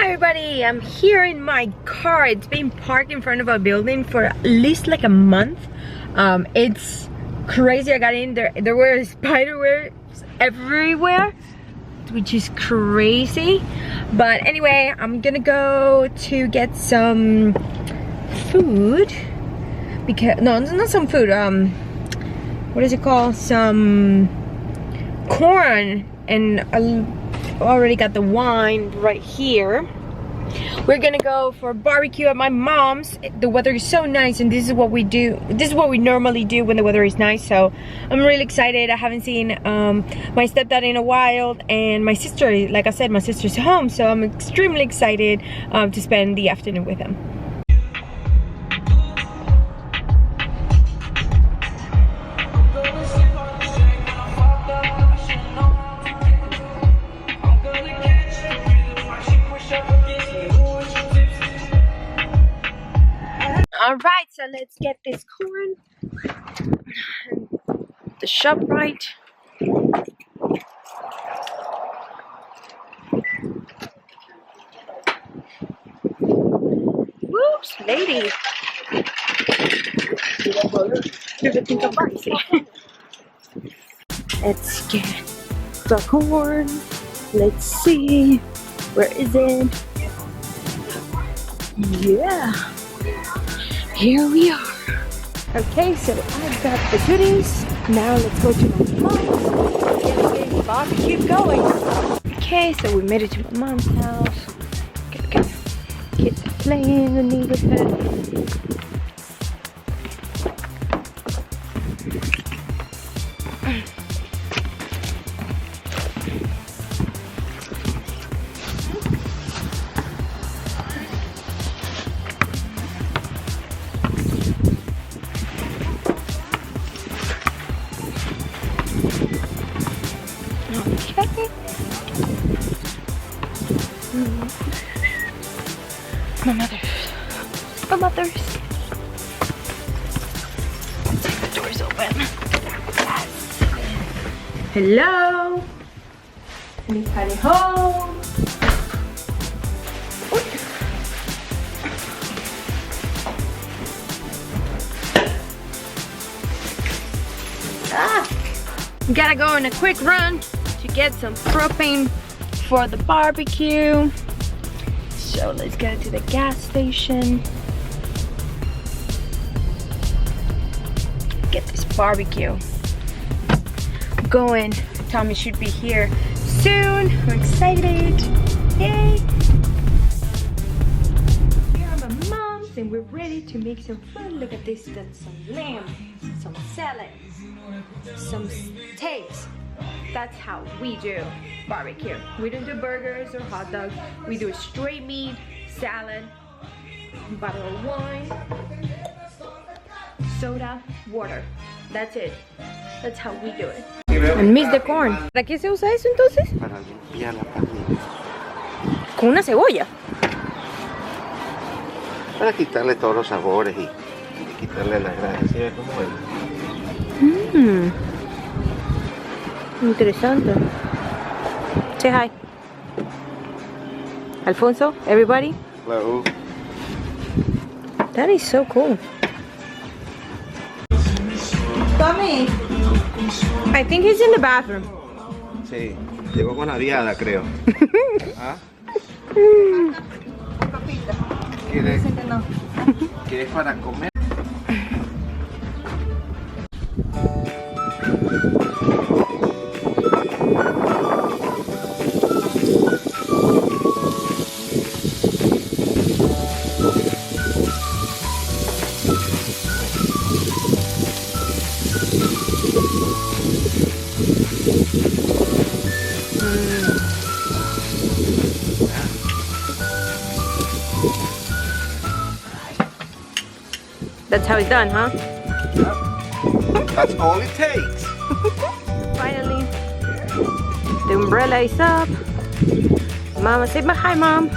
Hi everybody, I'm here in my car. It's been parked in front of a building for at least like a month. It's crazy. I got in there, there were spider webs everywhere, which is crazy. But anyway, I'm gonna go to get some food because no, not some food, what is it called, some corn, and I already got the wine right here. We're gonna go for barbecue at my mom's. The weather is so nice, and this is what we do. This is what we normally do when the weather is nice. So I'm really excited. I haven't seen my stepdad in a while, and my sister, like I said, my sister's home. So I'm extremely excited to spend the afternoon with them. Alright, so let's get this corn. The shop right. Whoops, lady. Everything so spicy. Let's get the corn. Let's see. Where is it? Yeah. Here we are. Okay, so I've got the goodies. Now let's go to my mom's and get the barbecue going. Okay, so we made it to my mom's house. Got kids playing in the neighborhood. Okay. My mother's. Let's see if the door's open. Yes. Hello. Anybody home? Gotta go on a quick run to get some propane for the barbecue. So let's go to the gas station. Get this barbecue going. Tommy should be here soon. I'm excited. Yay! Here are my mom's and we're ready to make some food. Look at this, that's some lamb, some salad, some steaks. That's how we do barbecue. We don't do burgers or hot dogs. We do straight meat, salad, bottle of wine, soda, water. That's it. That's how we do it. And miss the corn. ¿Para qué se usa eso entonces? Para limpiar la parrilla. Con una cebolla. Para quitarle todos los sabores y quitarle la grasa. ¿Sí ves cómo es? Interesante. Say hi. Alfonso, everybody. Hello. That is so cool. Tommy, I think he's in the bathroom. Sí, llegó con la diada, creo. ¿Ah? ¿Quieres para comer? That's how it's done, huh? That's all it takes. Finally, the umbrella is up. Mama, say hi, Mom.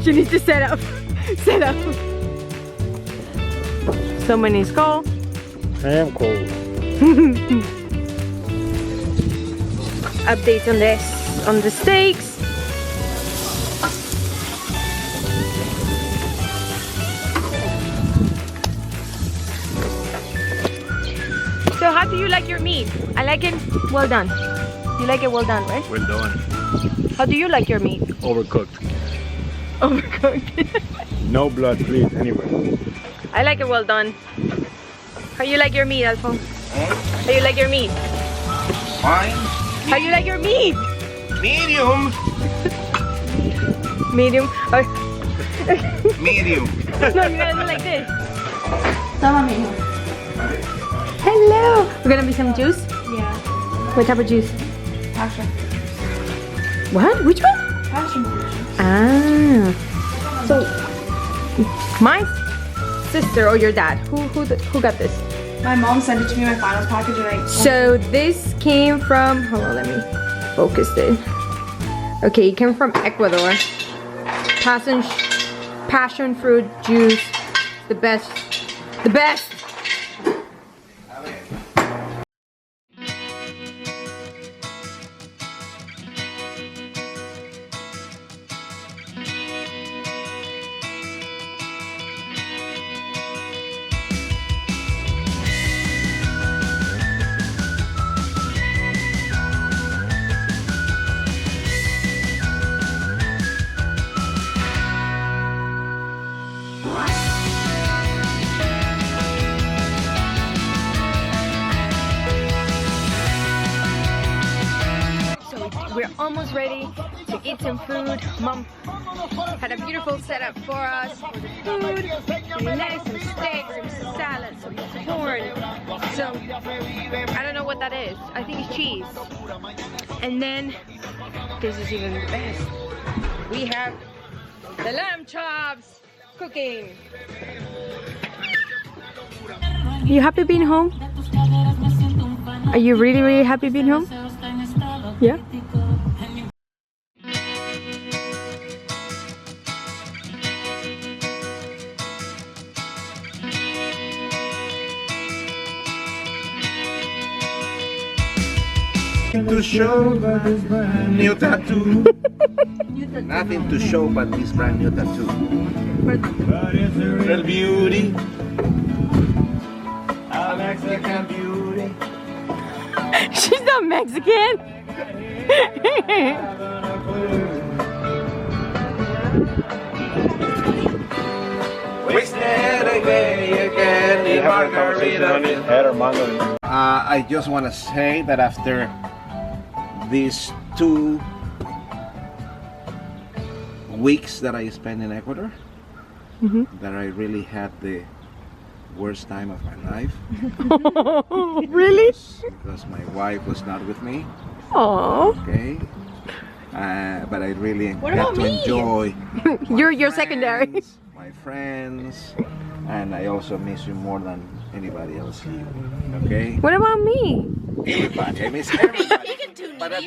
She needs to set up. Set up. Someone is cold. I am cold. updates on this, on the steaks. So how do you like your meat? I like it well done. You like it well done, right? Well done. How do you like your meat? Overcooked. Overcooked. No blood, please, anywhere. I like it well done. How you like your meat, Alphonse? How you like your meat? Fine. How you like your meat? Medium. Medium. Or Medium. no, you gotta do like this. Hello. We're gonna be some juice. Yeah. What type of juice? Passion. What? Which one? Passion fruit. Ah. So, my sister or your dad? Who got this? My mom sent it to me in my finals package and I... So this came from. Hold on, let me focus it. Okay, it came from Ecuador. Passion fruit juice. The best. The best. We're almost ready to eat some food. Mom had a beautiful setup for us for the food. Really nice, some steak, some salad, some corn. So I don't know what that is. I think it's cheese. And then this is even the best. We have the lamb chops cooking. You happy being home? Are you really, really happy being home? Yeah? To show but this brand new tattoo. Nothing to show but this brand new tattoo. But it's a real beauty. A Mexican beauty. She's not Mexican. I just want to say that after these 2 weeks that I spent in Ecuador, that I really had the worst time of my life. Really? Because my wife was not with me. Oh. Okay. But I really What got about to me? enjoy. You're secondary. My friends, and I also miss you more than anybody else here. Okay. What about me? Everybody, I miss everybody. But at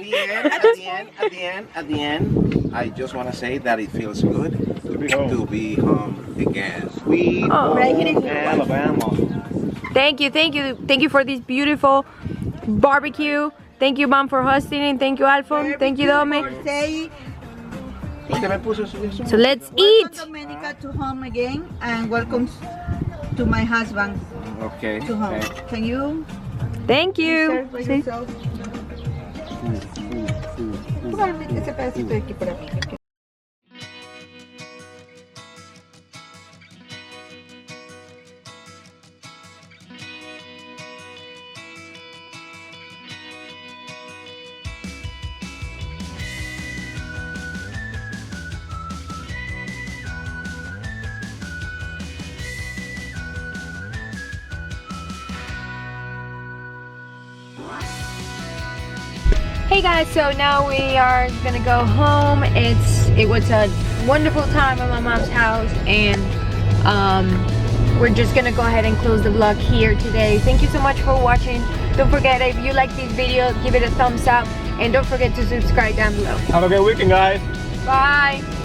the end, I just want to say that it feels good to be home again. We Alabama. Thank you for this beautiful barbecue. Thank you, Mom, for hosting. Thank you, Alphonse. Thank you, Dome. So let's eat. Dominica to home again and welcome to my husband Okay. to home. Okay. Can you Thank you. serve by Sí. yourself? Ese pedacito de aquí para mí. Hey guys, so now we are gonna go home. It was a wonderful time at my mom's house, and we're just gonna go ahead and close the vlog here today. Thank you so much for watching. Don't forget, if you like this video, give it a thumbs up, and don't forget to subscribe down below. Have a good weekend, guys. Bye.